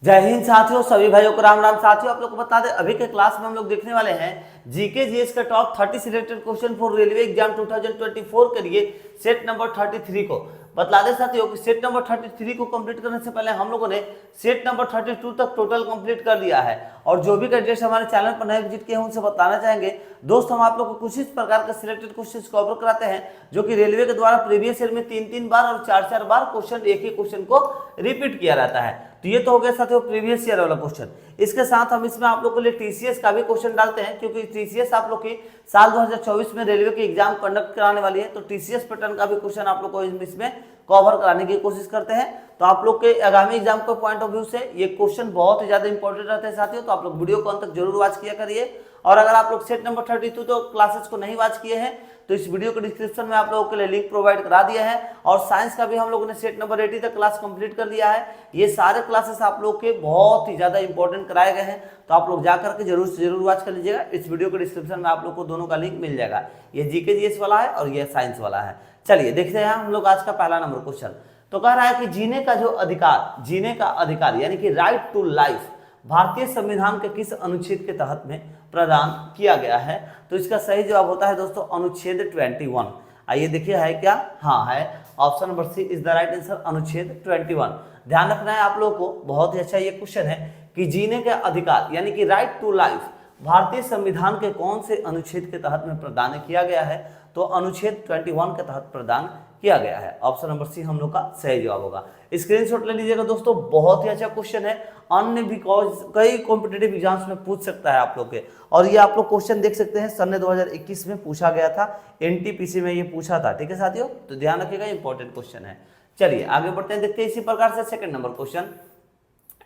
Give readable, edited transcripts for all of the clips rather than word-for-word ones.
जय हिंद साथियों, सभी भाइयों को राम राम। साथियों आप लोग को बता दें, अभी के क्लास में हम लोग देखने वाले हैं जीके जीएस का top 30 selected question for railway exam 2024 के लिए सेट नंबर 33 को। बता दें साथियों कि सेट नंबर 33 को कंप्लीट करने से पहले हम लोगों ने सेट नंबर 32 तक टोटल कंप्लीट कर लिया है। और जो भी कैंडिडेट्स हमारे चैनल पर नए विजिट किए हैं उनसे बताना चाहेंगे दोस्त, हम आप लोग को कुछ इस प्रकार के सिलेक्टेड क्वेश्चन कवर कराते हैं जो कि रेलवे के द्वारा प्रीवियस ईयर में 3-3 बार और 4-4 बार क्वेश्चन एक ही क्वेश्चन को रिपीट किया रहता है। तो ये तो हो गया साथियों प्रीवियस ईयर वाला क्वेश्चन। इसके साथ हम इसमें आप लोग के लिए टीसीएस का भी क्वेश्चन डालते हैं, क्योंकि टीसीएस आप लोग की साल 2024 में रेलवे की एग्जाम कंडक्ट कराने वाली है। तो टीसीएस पैटर्न का भी क्वेश्चन आप लोग को इसमें कवर कराने की कोशिश करते हैं। तो आप लोग के आगामी एग्जाम के पॉइंट ऑफ व्यू से ये क्वेश्चन बहुत ही ज्यादा इंपॉर्टेंट रहते हैं साथियों। तो आप लोग वीडियो को अंत तक जरूर वॉच किया करिए। और अगर आप लोग सेट नंबर 32 तो क्लासेस को नहीं वॉच किए हैं तो इस वीडियो के डिस्क्रिप्शन में आप लोगों के लिए लिंक प्रोवाइड करा दिया है। और साइंस का भी हम लोगों ने सेट नंबर 80 तक क्लास कंप्लीट कर लिया है। ये सारे क्लासेस आप लोग के बहुत ही ज्यादा इंपॉर्टेंट कराए गए हैं। तो आप लोग जाकर के जरूर से जरूर वॉच कर लीजिएगा। इस वीडियो के डिस्क्रिप्शन में आप लोग को दोनों का लिंक मिल जाएगा। ये जीके जीएस वाला है और ये साइंस वाला है। चलिए देखते हैं हम लोग आज का पहला नंबर क्वेश्चन। तो कह रहा है कि जीने का जो अधिकार, जीने का अधिकार यानी कि राइट टू लाइफ भारतीय संविधान के किस अनुच्छेद के तहत में प्रदान किया गया है? तो इसका सही जवाब होता है दोस्तों अनुच्छेद 21। आइए देखिए है क्या? हाँ है। Option number C is the right answer, अनुच्छेद 21। ध्यान रखना है आप लोगों को, बहुत ही अच्छा ये क्वेश्चन है कि जीने का अधिकार यानी कि राइट टू लाइफ भारतीय संविधान के कौन से अनुच्छेद के तहत में प्रदान किया गया है? तो अनुच्छेद 21 के तहत प्रदान किया गया है। ऑप्शन नंबर सी हम लोग का सही जवाब होगा। स्क्रीनशॉट ले लीजिएगा दोस्तों, बहुत ही अच्छा क्वेश्चन है। अन्य भी कई कॉम्पिटेटिव एग्जाम्स में पूछ सकता है आप लोग के। और ये आप लोग क्वेश्चन देख सकते हैं सन 2021 में पूछा गया था, एनटीपीसी में ये पूछा था। ठीक है साथियों, तो ध्यान रखिएगा, इंपॉर्टेंट क्वेश्चन है। चलिए आगे बढ़ते हैं, देखते हैं इसी प्रकार से सेकंड नंबर क्वेश्चन।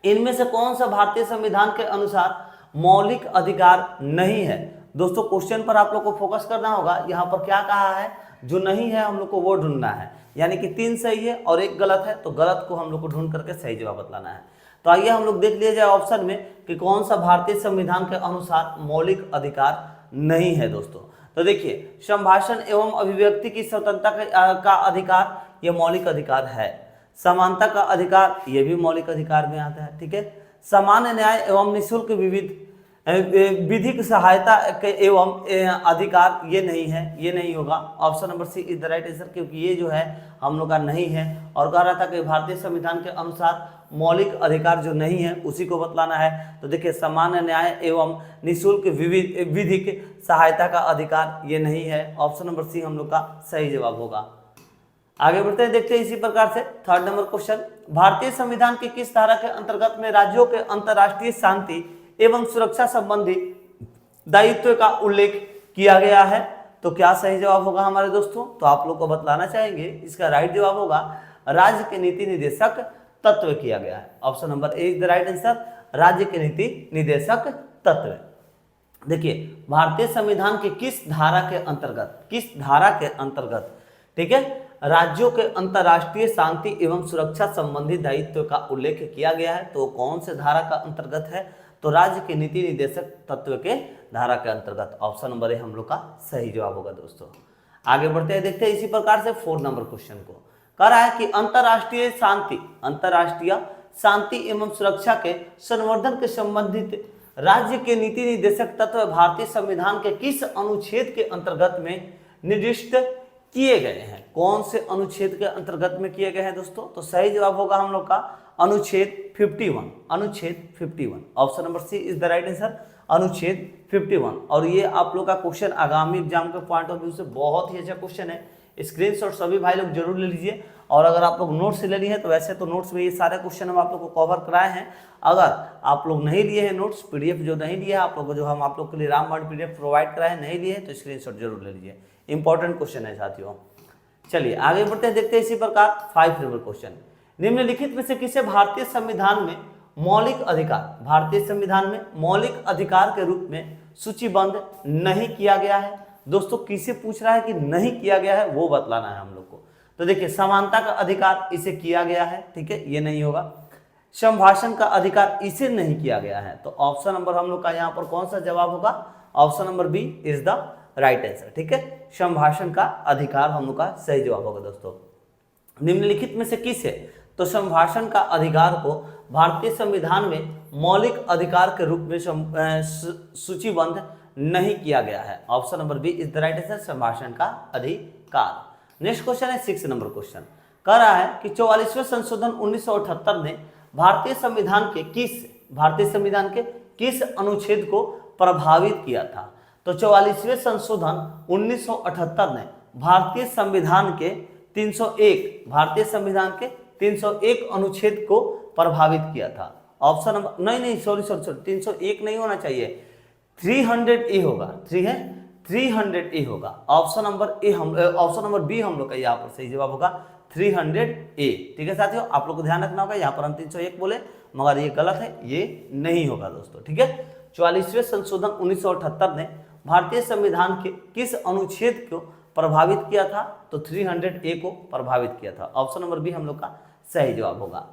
इनमें से कौन सा भारतीय संविधान के अनुसार मौलिक अधिकार नहीं है? दोस्तों क्वेश्चन पर आप लोग को फोकस करना होगा। यहाँ पर क्या कहा है? जो नहीं है हम लोग को वो ढूंढना है, यानी कि 3 सही है और 1 गलत है, तो गलत को हम लोग को ढूंढ करके सही जवाब बतलाना है। तो आइए हम लोग देख लिया जाए ऑप्शन में कि कौन सा भारतीय संविधान के अनुसार मौलिक अधिकार नहीं है दोस्तों। तो देखिए, संभाषण एवं अभिव्यक्ति की स्वतंत्रता का अधिकार ये मौलिक अधिकार है। समानता का अधिकार ये भी मौलिक अधिकार में आता है। ठीक है। सामान्य न्याय एवं निःशुल्क विधिक सहायता के एवं अधिकार ये नहीं है, ये नहीं होगा। Option number C is the right answer, क्योंकि ये जो है हम लोग का नहीं है। और कह रहा था कि भारतीय संविधान के अनुसार मौलिक अधिकार जो नहीं है उसी को बतलाना है। तो देखिए, सामान्य न्याय एवं निःशुल्क विधिक सहायता का अधिकार ये नहीं है। ऑप्शन नंबर सी हम लोग का सही जवाब होगा। आगे बढ़ते हैं, देखते हैं इसी प्रकार से थर्ड नंबर क्वेश्चन। भारतीय संविधान की किस धारा के अंतर्गत में राज्यों के अंतर्राष्ट्रीय शांति एवं सुरक्षा संबंधी दायित्व का उल्लेख किया गया है? तो क्या सही जवाब होगा हमारे दोस्तों? तो आप लोग को बतलाना चाहेंगे, इसका राइट जवाब होगा राज्य के नीति निदेशक तत्व किया गया है। Option number A is the right answer, राज्य के नीति निदेशक तत्व। देखिए, भारतीय संविधान के किस धारा के अंतर्गत, किस धारा के अंतर्गत, ठीक है, राज्यों के अंतर्राष्ट्रीय शांति एवं सुरक्षा संबंधी दायित्व का उल्लेख किया गया है? तो कौन से धारा का अंतर्गत है? तो राज्य के नीति निदेशक तत्व के धारा के अंतर्गत। ऑप्शन नंबर ए हम लोग का सही जवाब होगा दोस्तों। आगे बढ़ते हैं, देखते हैं इसी प्रकार से 4 नंबर क्वेश्चन को। कह रहा है कि अंतर्राष्ट्रीय शांति एवं सुरक्षा के संवर्धन के संबंधित राज्य के नीति निदेशक तत्व भारतीय संविधान के किस अनुच्छेद के अंतर्गत में निर्दिष्ट किए गए हैं? कौन से अनुच्छेद के अंतर्गत में किए गए हैं दोस्तों? तो सही जवाब होगा हम लोग का अनुच्छेद 51, अनुच्छेद 51। Option number C is the right answer, अनुच्छेद 51। और ये आप लोग का क्वेश्चन आगामी एग्जाम के पॉइंट ऑफ व्यू से बहुत ही अच्छा क्वेश्चन है। स्क्रीनशॉट सभी भाई लोग जरूर ले लीजिए। और अगर आप लोग नोट्स ले लिए हैं तो वैसे तो नोट्स में ये सारे क्वेश्चन हम आप लोग को कवर कराए हैं। अगर आप लोग नहीं लिए हैं नोट्स, पीडीएफ जो नहीं लिया है आप लोग को, जो हम आप लोग के लिए रामबाण पीडीएफ प्रोवाइड कराए हैं, नहीं लिए हैं तो स्क्रीनशॉट जरूर ले लीजिए। इंपॉर्टेंट क्वेश्चन है साथियों। चलिए आगे बढ़ते हैं, देखते हैं इसी प्रकार 5 नंबर क्वेश्चन। निम्नलिखित में से किसे भारतीय संविधान में मौलिक अधिकार, भारतीय संविधान में मौलिक अधिकार के रूप में सूचीबद्ध नहीं किया गया है? दोस्तों किसे पूछ रहा है कि नहीं किया गया है वो बतलाना है हम लोग को। तो देखिए, समानता का अधिकार इसे किया गया है, ठीक है, ये नहीं होगा। संभाषण का अधिकार इसे नहीं किया गया है। तो ऑप्शन नंबर हम लोग का यहाँ पर कौन सा जवाब होगा? Option number B is the right answer. ठीक है, संभाषण का अधिकार हम लोग का सही जवाब होगा दोस्तों। निम्नलिखित में से किस है? तो संभाषण का अधिकार को भारतीय संविधान में मौलिक अधिकार के रूप में सूचीबद्ध नहीं किया गया है। Option number B is the right answer, संभाषण का अधिकार। नेक्स्ट क्वेश्चन है 6 नंबर क्वेश्चन, कह रहा है कि 44वें संशोधन 1978 ने भारतीय संविधान के किस अनुच्छेद को प्रभावित किया था। तो 44वें संशोधन 1978 ने भारतीय संविधान के 301 अनुच्छेद को प्रभावित किया था। ऑप्शन नंबर नहीं सॉरी 301 नहीं होना चाहिए, 300 होगा, 300 होगा। ऑप्शन नंबर बी हम लोग का यहाँ पर सही जवाब होगा 300। ठीक है साथियों, आप लोग को ध्यान रखना होगा, यहाँ पर हम 301 बोले मगर ये गलत है, ये नहीं होगा दोस्तों। ठीक है, 44वें संशोधन 1978 ने भारतीय संविधान के किस अनुच्छेद को प्रभावित किया था। तो 300 को प्रभावित किया था। ऑप्शन नंबर बी हम लोग का सही जवाब होगा।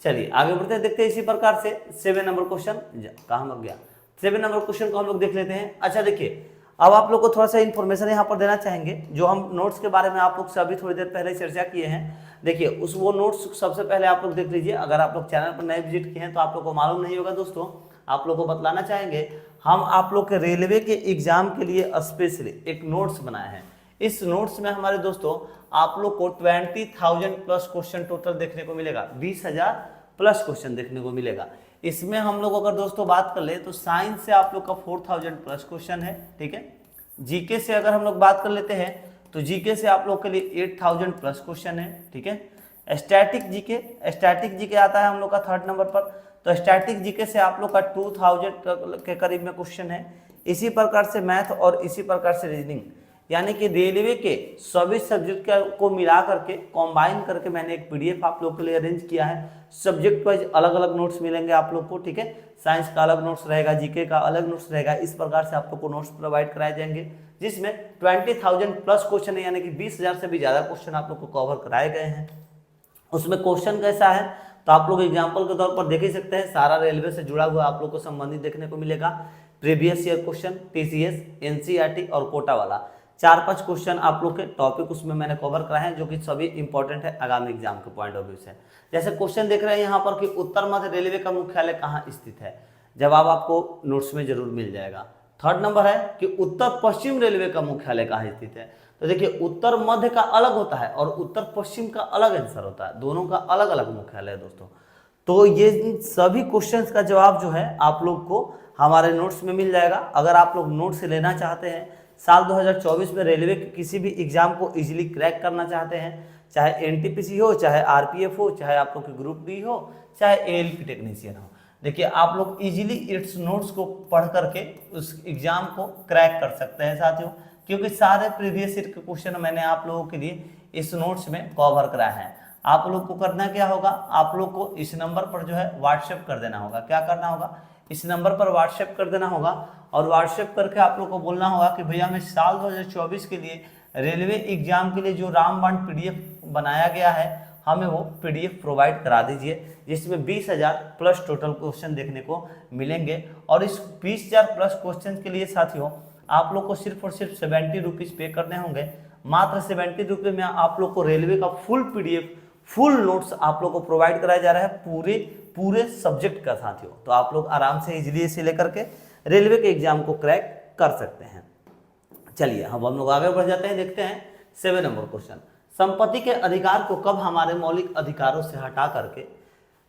चलिए आगे बढ़ते हैं, देखते हैं इसी प्रकार से 7 नंबर क्वेश्चन कहाँ लग गया। 7 नंबर क्वेश्चन को हम लोग देख लेते हैं। अच्छा देखिए, अब आप लोग को थोड़ा सा इन्फॉर्मेशन यहाँ पर देना चाहेंगे, जो हम नोट्स के बारे में आप लोग से अभी थोड़ी देर पहले चर्चा किए हैं। देखिए वो नोट्स सबसे पहले आप लोग देख लीजिए। अगर आप लोग चैनल पर नए विजिट किए हैं तो आप लोग को मालूम नहीं होगा दोस्तों, आप लोग को बतलाना चाहेंगे, हम आप लोग के रेलवे के एग्जाम के लिए स्पेशली एक नोट्स बनाए हैं। इस नोट्स में हमारे दोस्तों आप लोग को 20,000 प्लस क्वेश्चन टोटल देखने को मिलेगा, 20,000 प्लस क्वेश्चन देखने को मिलेगा। इसमें हम लोग अगर दोस्तों बात कर ले तो साइंस से आप लोग का 4,000 प्लस क्वेश्चन है। ठीक है, जीके से अगर हम लोग बात कर लेते हैं तो जीके से आप लोग के लिए 8,000 प्लस क्वेश्चन है। ठीक है, स्टैटिक जीके आता है हम लोग का 3rd नंबर पर, तो स्टैटिक जीके से आप लोग का 2,000 के करीब में क्वेश्चन है। इसी प्रकार से मैथ और इसी प्रकार से रीजनिंग, यानी कि रेलवे के सभी सब्जेक्ट को मिला करके कॉम्बाइन करके मैंने एक पीडीएफ आप लोग के लिए अरेंज किया है। सब्जेक्ट वाइज अलग अलग नोट्स मिलेंगे आप लोग को। ठीक है, साइंस का अलग नोट्स रहेगा, जीके का अलग नोट्स रहेगा। इस प्रकार से आप लोग को नोट्स प्रोवाइड कराए जाएंगे, जिसमें 20,000 प्लस क्वेश्चन है, यानी कि 20,000 से भी ज़्यादा क्वेश्चन आप लोग को कवर कराए गए हैं। उसमें क्वेश्चन कैसा है तो आप लोग एग्जाम्पल के तौर पर देख ही सकते हैं, सारा रेलवे से जुड़ा हुआ आप लोग को संबंधित देखने को मिलेगा। Previous year question, TCS, NCERT और कोटा वाला 4-5 क्वेश्चन आप लोग के टॉपिक उसमें मैंने कवर कराए हैं, जो कि सभी इंपॉर्टेंट है आगामी एग्जाम के पॉइंट ऑफ व्यू से। जैसे क्वेश्चन देख रहे हैं यहाँ पर कि उत्तर मध्य रेलवे का मुख्यालय कहाँ स्थित है, जवाब आपको नोट्स में जरूर मिल जाएगा। 3rd नंबर है कि उत्तर पश्चिम रेलवे का मुख्यालय कहाँ स्थित है। तो देखिए उत्तर मध्य का अलग होता है और उत्तर पश्चिम का अलग आंसर होता है, दोनों का अलग अलग मुख्यालय है दोस्तों। तो ये सभी क्वेश्चंस का जवाब जो है आप लोग को हमारे नोट्स में मिल जाएगा। अगर आप लोग नोट्स लेना चाहते हैं, साल 2024 में रेलवे के किसी भी एग्जाम को इजीली क्रैक करना चाहते हैं, चाहे एनटीपीसी हो, चाहे आरपीएफ हो, चाहे आप लोग की ग्रुप डी हो, चाहे एएलपी टेक्नीशियन हो, देखिए आप लोग इजीली इट्स नोट्स को पढ़ करके उस एग्जाम को क्रैक कर सकते हैं साथियों, क्योंकि सारे प्रीवियस ईयर के क्वेश्चन मैंने आप लोगों के लिए इस नोट्स में कवर कराया है। आप लोग को करना क्या होगा, आप लोग को इस नंबर पर जो है व्हाट्सएप कर देना होगा। क्या करना होगा, इस नंबर पर व्हाट्सएप कर देना होगा और व्हाट्सएप करके आप लोग को बोलना होगा कि भैया मैं साल 2024 के लिए रेलवे एग्जाम के लिए जो रामबाण पीडीएफ बनाया गया है हमें वो पीडीएफ प्रोवाइड करा दीजिए, जिसमें 20,000 प्लस टोटल क्वेश्चन देखने को मिलेंगे। और इस 20,000 प्लस क्वेश्चन के लिए साथियों आप लोग को सिर्फ और सिर्फ 70 रुपीज़ पे करने होंगे। मात्र 70 रुपये में आप लोग को रेलवे का फुल पीडीएफ, फुल नोट्स आप लोग को प्रोवाइड कराया जा रहा है पूरे सब्जेक्ट का साथियों। तो आप लोग आराम से इजीली इसे लेकर के रेलवे के एग्जाम को क्रैक कर सकते हैं। चलिए अब हम लोग आगे बढ़ जाते हैं, देखते हैं 7 नंबर क्वेश्चन। संपत्ति के अधिकार को कब हमारे मौलिक अधिकारों से हटा करके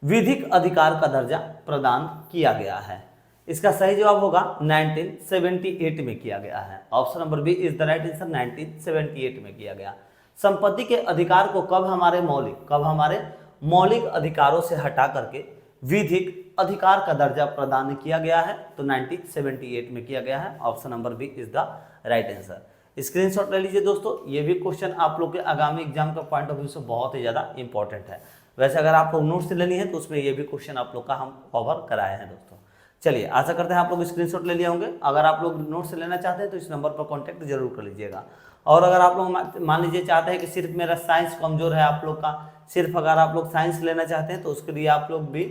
विधिक अधिकार का दर्जा प्रदान किया गया है। इसका सही जवाब होगा 1978 में किया गया है। Option number B is the right answer, 1978 में किया गया। संपत्ति के अधिकार को कब हमारे मौलिक अधिकारों से हटा करके विधिक अधिकार का दर्जा प्रदान किया गया है, तो 1978 में किया गया है। Option number B is the right answer. Screenshot ले लीजिए दोस्तों, ये भी क्वेश्चन आप लोग के आगामी एग्जाम का पॉइंट ऑफ व्यू से बहुत ही ज़्यादा इंपॉर्टेंट है। वैसे अगर आप लोग नोट्स लेनी है तो उसमें ये भी क्वेश्चन आप लोग का हम कवर कराए हैं दोस्तों। चलिए आशा करते हैं आप लोग स्क्रीनशॉट ले लिए होंगे। अगर आप लोग नोट्स लेना चाहते हैं तो इस नंबर पर कॉन्टैक्ट जरूर कर लीजिएगा। और अगर आप लोग मान लीजिए चाहते हैं कि सिर्फ मेरा साइंस कमजोर है आप लोग का, सिर्फ अगर आप लोग साइंस लेना चाहते हैं तो उसके लिए आप लोग भी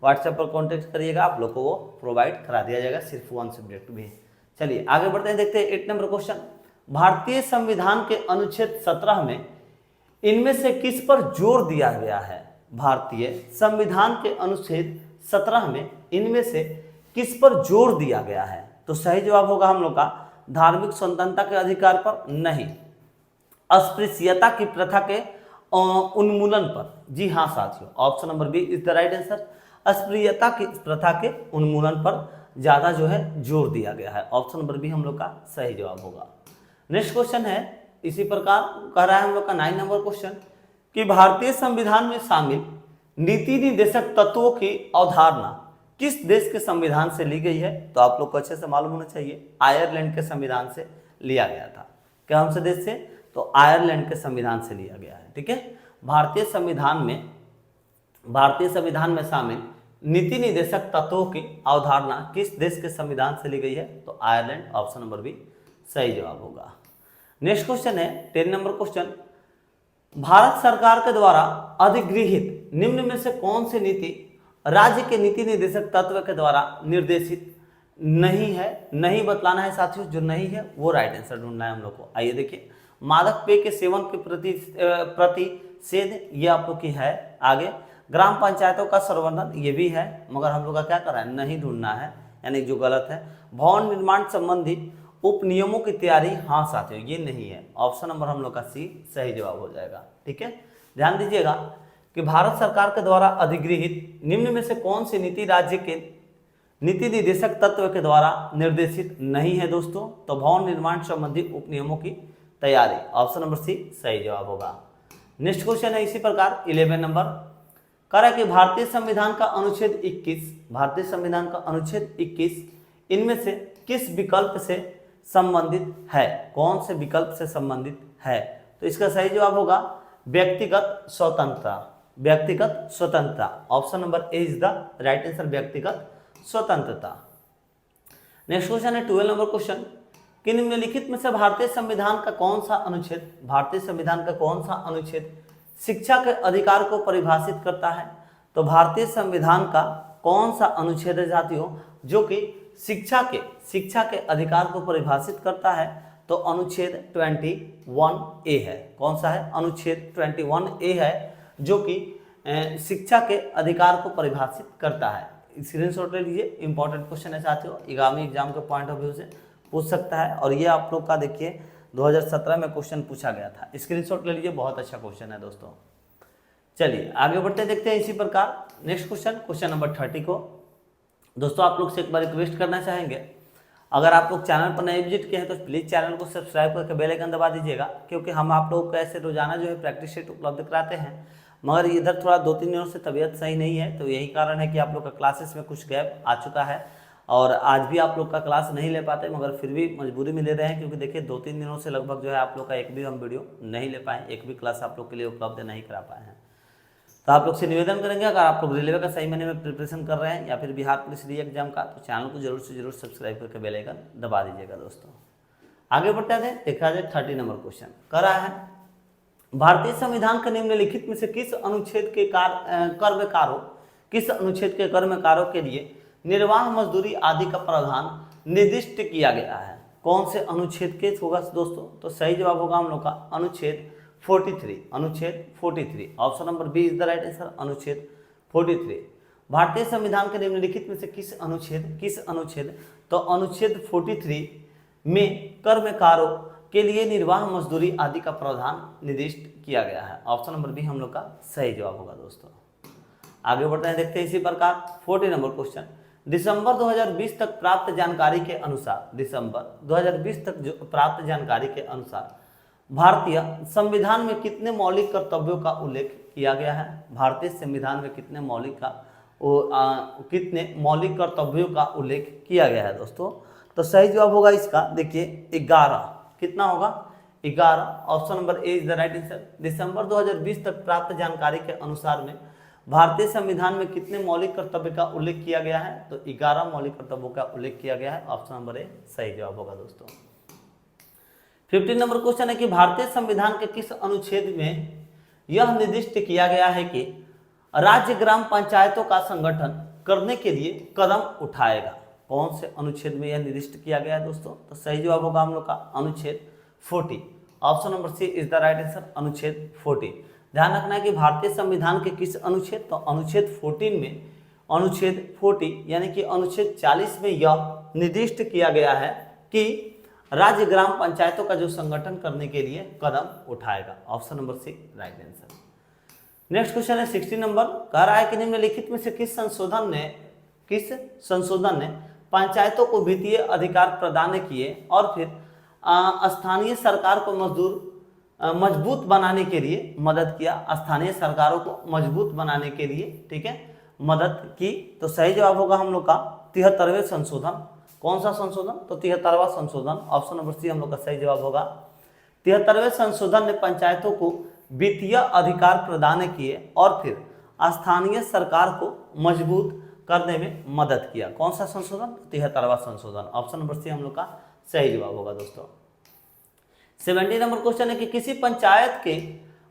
व्हाट्सएप पर कॉन्टैक्ट करिएगा, आप लोग को वो प्रोवाइड करा दिया जाएगा, सिर्फ 1 सब्जेक्ट भी। चलिए आगे बढ़ते हैं, देखते हैं 8 नंबर क्वेश्चन। भारतीय संविधान के अनुच्छेद 17 में इनमें से किस पर जोर दिया गया है। भारतीय संविधान के अनुच्छेद 17 में इनमें से किस पर जोर दिया गया है? तो सही जवाब होगा हम लोग का धार्मिक स्वतंत्रता के अधिकार पर नहीं, अस्पृश्यता की प्रथा के उन्मूलन पर। जी हाँ साथियों, option number B is the right answer. अस्पृश्यता की प्रथा के उन्मूलन पर ज्यादा जो है जोर दिया गया है। ऑप्शन नंबर बी हम लोग का सही जवाब होगा। नेक्स्ट क्वेश्चन है इसी प्रकार कह रहा है हम लोग का 9 नंबर क्वेश्चन कि भारतीय संविधान में शामिल नीति निर्देशक तत्वों की अवधारणा किस देश के संविधान से ली गई है? तो आप लोग को अच्छे से मालूम होना चाहिए, आयरलैंड के संविधान से लिया गया था। कौन से देश से? तो आयरलैंड के संविधान से लिया गया है। ठीक है, भारतीय संविधान में शामिल नीति निर्देशक तत्वों की अवधारणा किस देश के संविधान से ली गई है? तो आयरलैंड। ऑप्शन नंबर बी सही जवाब होगा। नेक्स्ट क्वेश्चन है 10 नंबर क्वेश्चन, भारत सरकार के द्वारा अधिगृहित निम्न में से कौन सी नीति राज्य के नीति निर्देशक तत्व के द्वारा निर्देशित नहीं है? नहीं बतलाना है साथियों, जो नहीं है वो राइट आंसर ढूंढना है हम लोग को। आइए देखिए, मादक पेय के सेवन के प्रतिषेध ये आप लोग की है। आगे ग्राम पंचायतों का संवर्धन ये भी है, मगर हम लोग का क्या कर रहा है, नहीं ढूंढना है, यानी जो गलत है। भवन निर्माण संबंधी उप नियमों की तैयारी, हाँ साथियों ये नहीं है। ऑप्शन नंबर हम लोग का सी सही जवाब हो जाएगा। ठीक है, ध्यान दीजिएगा कि भारत सरकार के द्वारा अधिगृहित निम्न में से कौन सी नीति राज्य के नीति निर्देशक तत्व के द्वारा निर्देशित नहीं है दोस्तों? तो भवन निर्माण संबंधी उप नियमों की तैयारी। ऑप्शन नंबर सी सही जवाब होगा। नेक्स्ट क्वेश्चन है इसी प्रकार 11 नंबर, कह रहा है कि भारतीय संविधान का अनुच्छेद 21 इनमें से किस विकल्प से संबंधित है? कौन से विकल्प से संबंधित है? तो इसका सही जवाब होगा व्यक्तिगत स्वतंत्रता। Option number A is the right answer, व्यक्तिगत स्वतंत्रता। नेक्स्ट क्वेश्चन है 12 नंबर क्वेश्चन कि निम्नलिखित में से भारतीय संविधान का कौन सा अनुच्छेद शिक्षा के अधिकार को परिभाषित करता है? तो भारतीय संविधान का कौन सा अनुच्छेद है साथियों जो कि शिक्षा के अधिकार को परिभाषित करता है? तो अनुच्छेद 21A है। कौन सा है? अनुच्छेद 21A है जो कि शिक्षा के अधिकार को परिभाषित करता है। स्क्रीनशॉट ले लीजिए, इंपॉर्टेंट क्वेश्चन है साथियों, आगामी एग्जाम के पॉइंट ऑफ व्यू से पूछ सकता है। और ये आप लोग का देखिए 2017 में क्वेश्चन पूछा गया था, स्क्रीनशॉट ले लीजिए, बहुत अच्छा क्वेश्चन है दोस्तों। चलिए आगे बढ़ते देखते हैं इसी प्रकार नेक्स्ट क्वेश्चन नंबर 30 को। दोस्तों आप लोग से एक बार रिक्वेस्ट करना चाहेंगे, अगर आप लोग चैनल पर नए विजिट किए हैं तो प्लीज़ चैनल को सब्सक्राइब करके बेल आइकन दबा दीजिएगा, क्योंकि हम आप लोगों को ऐसे रोजाना जो है प्रैक्टिस सेट उपलब्ध कराते हैं। मगर इधर थोड़ा 2-3 दिनों से तबीयत सही नहीं है, तो यही कारण है कि आप लोग का क्लासेस में कुछ गैप आ चुका है और आज भी आप लोग का क्लास नहीं ले पाते, मगर फिर भी मजबूरी में ले रहे हैं, क्योंकि देखिए 2-3 दिनों से लगभग जो है आप लोग का एक भी हम वीडियो नहीं ले पाए, एक भी क्लास आप लोग के लिए उपलब्ध नहीं करा पाए हैं। तो आप लोग से निवेदन करेंगे, अगर आप लोग रेलवे का सही महीने में प्रिपरेशन कर रहे हैं या फिर बिहार पुलिस री एग्जाम का, तो चैनल को जरूर से जरूर सब्सक्राइब करके बेल आइकन दबा दीजिएगा दोस्तों। आगे बढ़ते हैं, देखा जाए 30 नंबर क्वेश्चन कर रहा है, भारतीय संविधान के निम्नलिखित में से किस अनुच्छेद के कर्मकारों के लिए निर्वाह मजदूरी आदि का प्रावधान निर्दिष्ट किया गया है? कौन से अनुच्छेद के होगा दोस्तों? तो सही जवाब होगा हम लोग का अनुच्छेद 43। Option number B is the right answer, अनुच्छेद 43। भारतीय संविधान के निम्नलिखित में से किस अनुच्छेद? तो अनुच्छेद 43 में कर्मकारों के लिए निर्वाह मजदूरी आदि का प्रावधान निर्दिष्ट किया गया है। ऑप्शन नंबर बी हम लोग का सही जवाब होगा दोस्तों। आगे बढ़ते हैं, देखते हैं इसी प्रकार 40 नंबर क्वेश्चन, दिसंबर 2020 तक प्राप्त जानकारी के अनुसार भारतीय संविधान में कितने मौलिक कर्तव्यों का उल्लेख किया गया है? भारतीय संविधान में कितने मौलिक कर्तव्यों का उल्लेख किया गया है दोस्तों? तो सही जवाब होगा इसका, देखिए 11। कितना होगा? 11। Option number A is the right answer. दिसंबर 2020 तक प्राप्त जानकारी के अनुसार में भारतीय संविधान में कितने मौलिक कर्तव्य का उल्लेख किया गया है? तो 11 मौलिक कर्तव्यों का उल्लेख किया गया है। ऑप्शन नंबर ए सही जवाब होगा दोस्तों। 15 नंबर क्वेश्चन है कि भारतीय संविधान के किस अनुच्छेद में यह निर्दिष्ट किया गया है कि राज्य ग्राम पंचायतों का संगठन करने के लिए कदम उठाएगा? कौन से अनुच्छेद में यह निर्दिष्ट किया गया है दोस्तों? तो सही जवाब होगा हम लोग का अनुच्छेद 40। Option number C is the right answer, अनुच्छेद 40। ध्यान रखना है कि भारतीय संविधान के किस अनुच्छेद, तो अनुच्छेद 14 में, अनुच्छेद 40 यानी कि अनुच्छेद 40 में यह निर्दिष्ट किया गया है कि राज्य ग्राम पंचायतों का जो संगठन करने के लिए कदम उठाएगा। Option number C right answer. Next question है 60 नंबर, कह रहा है कि निम्नलिखित में से किस संशोधन ने पंचायतों को वित्तीय अधिकार प्रदान किए और फिर स्थानीय सरकार को मजबूत बनाने के लिए मदद किया, स्थानीय सरकारों को मजबूत बनाने के लिए, ठीक है, मदद की। तो सही जवाब होगा हम लोग का 73वें संशोधन। कौन सा संशोधन, तो 73वां संशोधन। ऑप्शन नंबर सी हम लोग का सही जवाब होगा। 73वें संशोधन ने पंचायतों को वित्तीय अधिकार प्रदान किए और फिर स्थानीय सरकार को मजबूत करने में मदद किया। कौन सा संशोधन, 73वां संशोधन। ऑप्शन नंबर सी हम लोग का सही जवाब होगा दोस्तों। 70 नंबर क्वेश्चन है कि किसी पंचायत के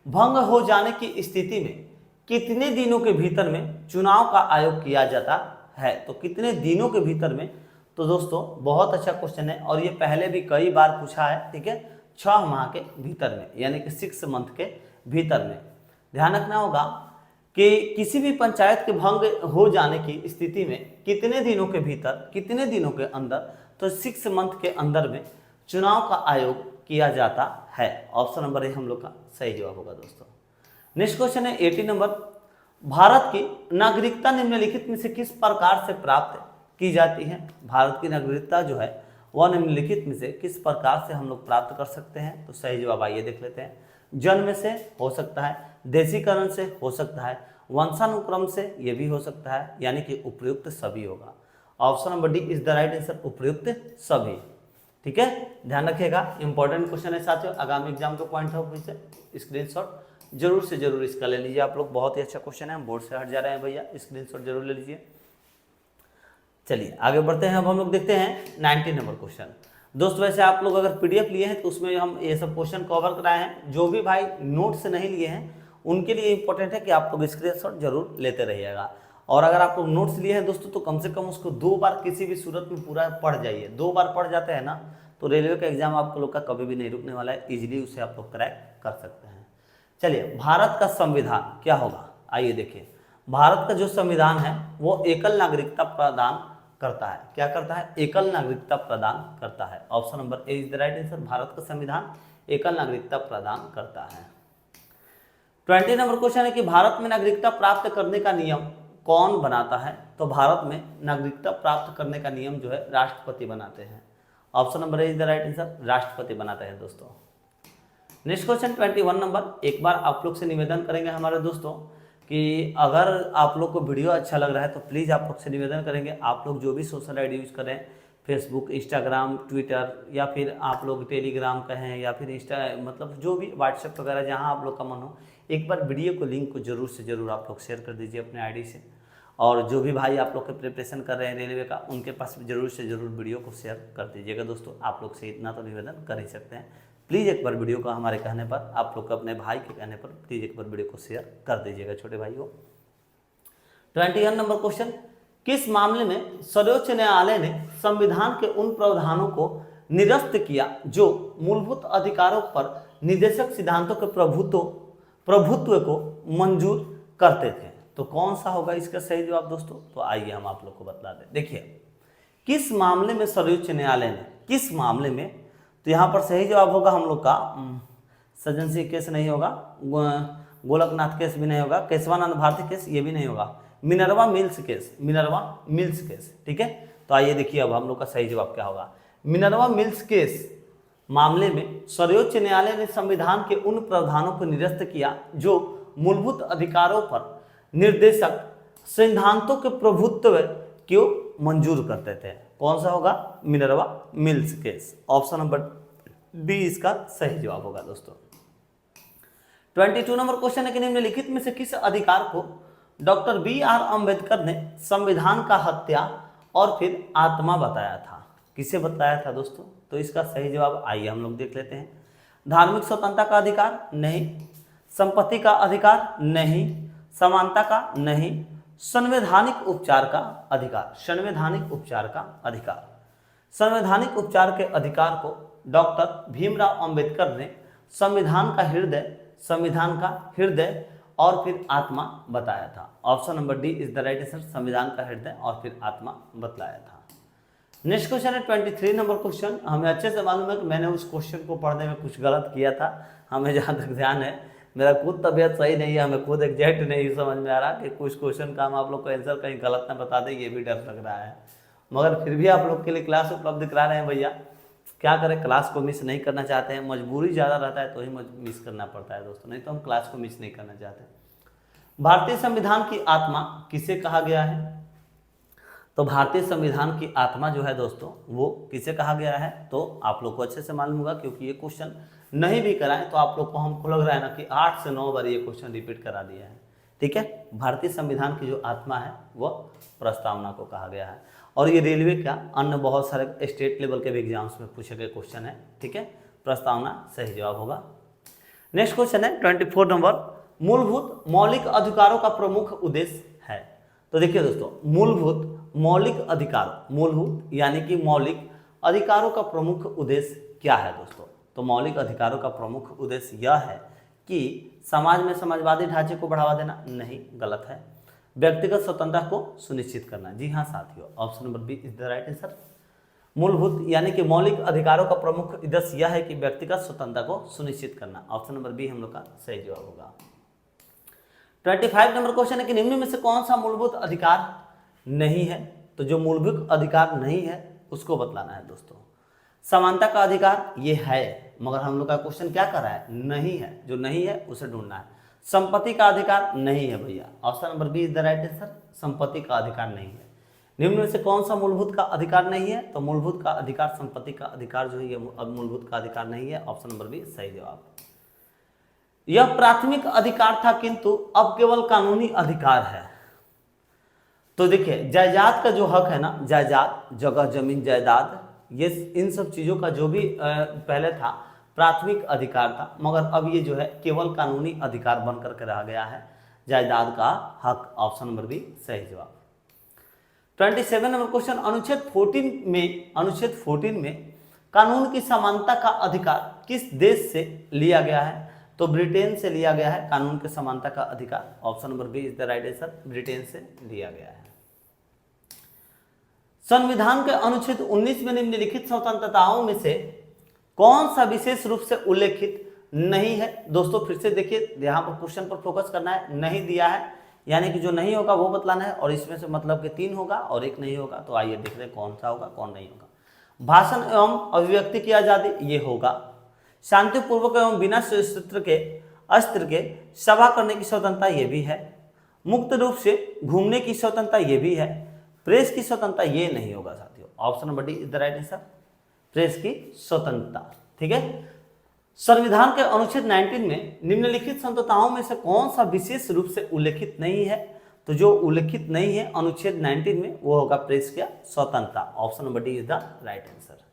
भंग हो जाने की स्थिति में कितने दिनों के भीतर में चुनाव का आयोग किया जाता है। तो कितने दिनों के भीतर में, तो दोस्तों बहुत अच्छा क्वेश्चन है और ये पहले भी कई बार पूछा है, ठीक है, 6 माह के भीतर में, यानी कि 6 मंथ के भीतर में। ध्यान रखना होगा कि किसी भी पंचायत के भंग हो जाने की स्थिति में कितने दिनों के भीतर, कितने दिनों के अंदर, तो 6 मंथ के अंदर में चुनाव का आयोग किया जाता है। ऑप्शन नंबर ए हम लोग का सही जवाब होगा दोस्तों। नेक्स्ट क्वेश्चन है 80 नंबर, भारत की नागरिकता निम्नलिखित में से किस प्रकार से प्राप्त की जाती है। भारत की नागरिकता जो है वह निम्नलिखित में से किस प्रकार से हम लोग प्राप्त कर सकते हैं। तो सही जवाब आइए देख लेते हैं। जन्म से हो सकता है, देशीकरण से हो सकता है, वंशानुक्रम से ये भी हो सकता है, यानी कि उपयुक्त सभी होगा। Option number D is the right answer, उपयुक्त सभी। ठीक है, ध्यान रखिएगा, इंपॉर्टेंट क्वेश्चन है साथियों, आगामी एग्जाम के पॉइंट ऑफ व्यू से स्क्रीनशॉट जरूर से जरूर इसका ले लीजिए आप लोग। बहुत ही अच्छा क्वेश्चन है, बोर्ड से हट जा रहे हैं भैया, स्क्रीनशॉट जरूर ले लीजिए। चलिए आगे बढ़ते हैं। अब हम लोग देखते हैं 90 नंबर क्वेश्चन। दोस्तों वैसे आप लोग अगर पीडीएफ लिए हैं तो उसमें हम ये सब क्वेश्चन कवर कराए हैं। जो भी भाई नोट से नहीं लिए हैं उनके लिए इंपॉर्टेंट है कि आप लोग स्क्रीनशॉट जरूर लेते रहिएगा। और अगर आप लोग नोट्स लिए हैं दोस्तों तो कम से कम उसको 2 बार किसी भी सूरत में पूरा पढ़ जाइए। 2 बार पढ़ जाते हैं ना तो रेलवे का एग्जाम आप लोग का कभी भी नहीं रुकने वाला है, इजीली उसे आप लोग क्रैक कर सकते हैं। चलिए, भारत का संविधान क्या होगा, आइए देखिए। भारत का जो संविधान है वो एकल नागरिकता प्रदान करता है। क्या करता है, एकल नागरिकता प्रदान करता है। Option number A is the right answer, Bharat का संविधान एकल नागरिकता प्रदान करता है। 20 नंबर क्वेश्चन है कि भारत में नागरिकता प्राप्त करने का नियम कौन बनाता है। तो भारत में नागरिकता प्राप्त करने का नियम जो है राष्ट्रपति बनाते हैं। Option number A is the right answer, राष्ट्रपति बनाते हैं दोस्तों। नेक्स्ट क्वेश्चन 21 नंबर, एक बार आप लोग से निवेदन करेंगे हमारे दोस्तों कि अगर आप लोग को वीडियो अच्छा लग रहा है तो प्लीज़ आप लोग से निवेदन करेंगे, आप लोग जो भी सोशल आईडी यूज करें, फेसबुक, इंस्टाग्राम, ट्विटर या फिर आप लोग टेलीग्राम कहें या फिर मतलब जो भी व्हाट्सएप वगैरह जहां आप लोग का मन हो, एक बार वीडियो को लिंक को जरूर से जरूर आप लोग शेयर कर दीजिए अपने आईडी से। और जो भी भाई आप लोग के प्रिपरेशन कर रहे हैं रेलवे का, उनके पास जरूर से जरूर वीडियो को शेयर कर दीजिएगा दोस्तों। आप लोग से इतना तो निवेदन कर ही सकते हैं, प्लीज़ एक बार वीडियो को हमारे कहने पर, आप लोग अपने भाई के कहने पर प्लीज़ एक बार वीडियो को शेयर कर दीजिएगा छोटे भाइयों। 21 नंबर क्वेश्चन, किस मामले में सर्वोच्च न्यायालय ने संविधान के उन प्रावधानों को निरस्त किया जो मूलभूत अधिकारों पर निर्देशक सिद्धांतों के प्रभुत्व को मंजूर करते थे। तो कौन सा होगा इसका सही जवाब दोस्तों, तो आइए हम आप लोग को बता दें। देखिए, किस मामले में सर्वोच्च न्यायालय ने, किस मामले में, तो यहाँ पर सही जवाब होगा हम लोग का सज्जन सिंह केस नहीं होगा, गोलकनाथ केस भी नहीं होगा, केशवानंद भारती केस ये भी नहीं होगा, Minerva mills case, Minerva mills case. ठीक है, तो आइए देखिए अब हम लोग का सही जवाब क्या होगा। मिनर्वा मिल्स केस मामले में सर्वोच्च न्यायालय ने संविधान के उन प्रावधानों को निरस्त किया जो मूलभूत अधिकारों पर निर्देशक सिद्धांतों के प्रभुत्व को मंजूर करते थे। कौन सा होगा, Minerva mills case. Option number D इसका सही जवाब होगा दोस्तों। 22 नंबर क्वेश्चन है कि निम्नलिखित में से किस अधिकार को डॉक्टर BR अम्बेडकर ने संविधान का हत्या और फिर आत्मा बताया था। किसे बताया था दोस्तों, तो इसका सही जवाब आइए हम लोग देख लेते हैं। धार्मिक स्वतंत्रता का अधिकार नहीं, संपत्ति का अधिकार नहीं, समानता का नहीं, संवैधानिक उपचार का अधिकार, संवैधानिक उपचार का अधिकार। संवैधानिक उपचार के अधिकार को डॉक्टर भीमराव अंबेडकर ने संविधान का हृदय संविधान का हृदय और फिर आत्मा बताया था। Option number D is the right answer, संविधान का हृदय और फिर आत्मा बतलाया था। नेक्स्ट क्वेश्चन है 23 नंबर क्वेश्चन। हमें अच्छे से मालूम है कि मैंने उस क्वेश्चन को पढ़ने में कुछ गलत किया था, हमें जहाँ तक ध्यान है। मेरा खुद तबीयत सही नहीं है, हमें खुद एग्जैक्ट नहीं समझ में आ रहा कि कुछ क्वेश्चन का हम आप लोग को आंसर कहीं गलत ना बता दें, ये भी डर लग रहा है। मगर फिर भी आप लोग के लिए क्लास उपलब्ध करा रहे हैं भैया, क्या करें, क्लास को मिस नहीं करना चाहते हैं, मजबूरी ज़्यादा रहता है तो ही मिस करना पड़ता है दोस्तों, नहीं तो हम क्लास को मिस नहीं करना चाहते। भारतीय संविधान की आत्मा किसे कहा गया है? तो भारतीय संविधान की आत्मा जो है दोस्तों वो किसे कहा गया है, तो आप लोग को अच्छे से मालूम होगा, क्योंकि ये क्वेश्चन नहीं भी कराएं तो आप लोग को हमको लग रहा है ना कि 8 से 9 बार ये क्वेश्चन रिपीट करा दिया है। ठीक है, भारतीय संविधान की जो आत्मा है वो प्रस्तावना को कहा गया है। और ये रेलवे का अन्य बहुत सारे स्टेट लेवल के भी एग्जाम्स में पूछे गए क्वेश्चन है। ठीक है, प्रस्तावना सही जवाब होगा। नेक्स्ट क्वेश्चन है 24 नंबर, मूलभूत मौलिक अधिकारों का प्रमुख उद्देश्य है। तो देखिए दोस्तों, मूलभूत मौलिक अधिकार, मूलभूत यानी कि मौलिक अधिकारों का प्रमुख उद्देश्य क्या है दोस्तों? तो मौलिक अधिकारों का प्रमुख उद्देश्य यह है कि समाज में समाजवादी ढांचे को बढ़ावा देना, नहीं, गलत है। व्यक्तिगत स्वतंत्रता को सुनिश्चित करना, जी हाँ साथियों, option number B is the right answer. मूलभूत यानी कि मौलिक अधिकारों का प्रमुख उद्देश्य यह है कि व्यक्तिगत स्वतंत्रता को सुनिश्चित करना, ऑप्शन नंबर बी हम लोग का सही जवाब होगा। 25 नंबर क्वेश्चन है कि निम्न में से कौन सा मूलभूत अधिकार नहीं है? तो जो मूलभूत अधिकार नहीं है उसको बतलाना है दोस्तों। समानता का अधिकार ये है, मगर हम लोग का क्वेश्चन क्या कर रहा है, नहीं है, जो नहीं है उसे ढूंढना है। संपत्ति का अधिकार नहीं है भैया, option number B is the right answer, संपत्ति का अधिकार नहीं है। निम्न में से कौन सा मूलभूत का अधिकार नहीं है? तो मूलभूत का अधिकार, संपत्ति का अधिकार जो है ये मूलभूत का अधिकार नहीं है, ऑप्शन नंबर बी सही जवाब। यह प्राथमिक अधिकार था किंतु अब केवल कानूनी अधिकार है। तो देखिए, जायदाद का जो हक है ना, जायदाद, जगह, जमीन, जायदाद, ये इन सब चीजों का जो भी पहले था प्राथमिक अधिकार था, मगर अब ये जो है केवल कानूनी अधिकार बनकर के रह गया है, जायदाद का हक, ऑप्शन नंबर बी सही जवाब। 27 नंबर क्वेश्चन, अनुच्छेद 14 में कानून की समानता का अधिकार किस देश से लिया गया है? तो ब्रिटेन से लिया गया है कानून की समानता का अधिकार, option number B is the right answer, Britain से लिया गया है। संविधान के अनुच्छेद 19 में निम्नलिखित स्वतंत्रताओं में से कौन सा विशेष रूप से उल्लेखित नहीं है? दोस्तों फिर से देखिए, यहाँ पर क्वेश्चन पर फोकस करना है, नहीं दिया है यानी कि जो नहीं होगा वो बतलाना है, और इसमें से मतलब कि 3 होगा और 1 नहीं होगा। तो आइए देख रहे कौन सा होगा कौन नहीं होगा। भाषण एवं अभिव्यक्ति की आजादी, ये होगा। शांतिपूर्वक एवं बिना अस्त्र के सभा करने की स्वतंत्रता, ये भी है। मुक्त रूप से घूमने की स्वतंत्रता, ये भी है। प्रेस की स्वतंत्रता, ये नहीं होगा साथियों, option number D is the right answer, press की स्वतंत्रता। ठीक है, संविधान के अनुच्छेद 19 में निम्नलिखित स्वतंत्रताओं में से कौन सा विशेष रूप से उल्लेखित नहीं है? तो जो उल्लेखित नहीं है अनुच्छेद 19 में वो होगा प्रेस की स्वतंत्रता, option number D is the right answer.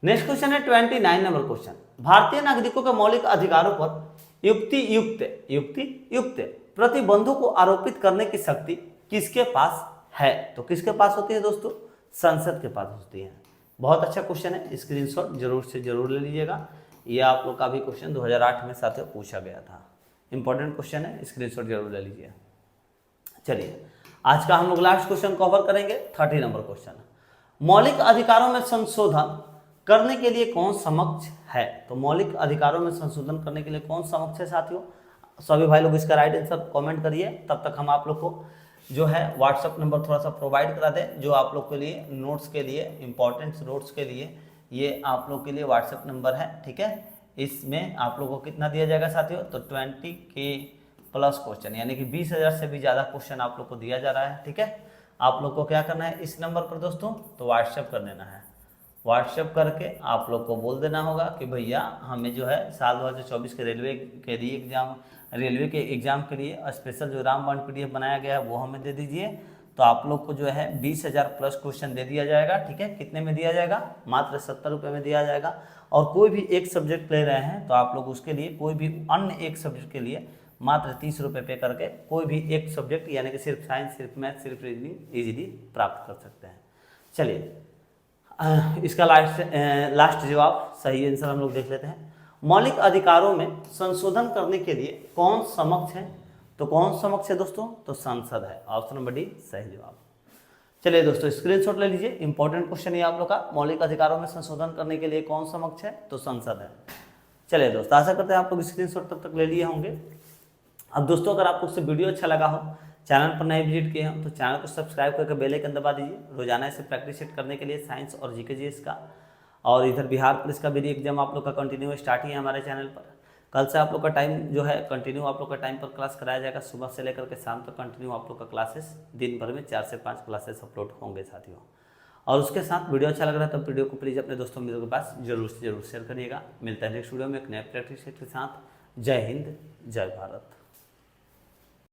Next question है 29 नंबर क्वेश्चन, भारतीय नागरिकों के मौलिक अधिकारों पर युक्ति प्रतिबंधों को आरोपित करने की शक्ति किसके पास है? तो किसके पास होती है दोस्तों? संसद के पास होती है। बहुत अच्छा क्वेश्चन है, स्क्रीनशॉट जरूर से जरूर ले लीजिएगा। ये आप लोग का भी क्वेश्चन 2008 में साथियों पूछा गया था, इंपॉर्टेंट क्वेश्चन है, स्क्रीनशॉट जरूर ले लीजिए। चलिए आज का हम लोग लास्ट क्वेश्चन कवर करेंगे, 30 नंबर क्वेश्चन, मौलिक अधिकारों में संशोधन करने के लिए कौन समक्ष है? तो मौलिक अधिकारों में संशोधन करने के लिए कौन समक्ष है साथियों? सभी भाई लोग इसका राइट आंसर कमेंट करिए, तब तक हम आप लोग को जो है व्हाट्सएप नंबर थोड़ा सा प्रोवाइड करा दें, जो आप लोग के लिए नोट्स के लिए, इंपॉर्टेंट नोट्स के लिए ये आप लोग के लिए व्हाट्सएप नंबर है। ठीक है, इसमें आप लोगों को कितना दिया जाएगा साथियों? तो 20K प्लस क्वेश्चन, यानी कि 20,000 से भी ज़्यादा क्वेश्चन आप लोग को दिया जा रहा है। ठीक है, आप लोग को क्या करना है इस नंबर पर दोस्तों? तो व्हाट्सएप कर देना है। व्हाट्सएप करके आप लोग को बोल देना होगा कि भैया हमें जो है साल 2024 के रेलवे के एग्जाम के लिए स्पेशल जो रामबाण PDF बनाया गया है वो हमें दे दीजिए। तो आप लोग को जो है 20,000 प्लस क्वेश्चन दे दिया जाएगा। ठीक है, कितने में दिया जाएगा? मात्र 70 रुपये में दिया जाएगा। और कोई भी एक सब्जेक्ट ले रहे हैं तो आप लोग उसके लिए कोई भी अन्य एक सब्जेक्ट के लिए मात्र 30 रुपये पे करके कोई भी एक सब्जेक्ट यानी कि सिर्फ साइंस, सिर्फ मैथ, सिर्फ रीजनिंग ईजिली प्राप्त कर सकते हैं। चलिए इसका लास्ट जवाब, सही आंसर हम लोग देख लेते हैं। मौलिक अधिकारों में संशोधन करने के लिए कौन समक्ष है? तो कौन समक्ष है दोस्तों? तो संसद है। ऑप्शन नंबर डी सही जवाब। चलिए दोस्तों स्क्रीनशॉट ले लीजिए, इंपॉर्टेंट क्वेश्चन है आप लोग का। मौलिक अधिकारों में संशोधन करने के लिए कौन समक्ष है? तो संसद है। चलिए दोस्तों आशा करते हैं आप लोग स्क्रीनशॉट तब तक ले लिए होंगे। अब दोस्तों अगर आपको इससे वीडियो अच्छा लगा हो, चैनल पर नए विजिट किए हो तो चैनल को सब्सक्राइब करके बेल आइकन दबा दीजिए। रोजाना इसे प्रैक्टिस सेट करने के लिए साइंस और जीके जीएस का, और इधर बिहार पुलिस का भी एग्जाम आप लोग का कंटिन्यू स्टार्ट ही है हमारे चैनल पर। कल से आप लोग का टाइम जो है कंटिन्यू आप लोग का टाइम पर क्लास कराया जाएगा, सुबह से लेकर के शाम तक कंटिन्यू आप लोग का क्लासेस दिन भर में 4 से 5 क्लासेस अपलोड होंगे साथियों। और उसके साथ वीडियो अच्छा लग रहा है तो वीडियो को प्लीज़ अपने दोस्तों मित्रों के पास जरूर से जरूर शेयर करिएगा। मिलता है नेक्स्ट वीडियो में एक नए प्रैक्टिस सेट के साथ। जय हिंद, जय भारत।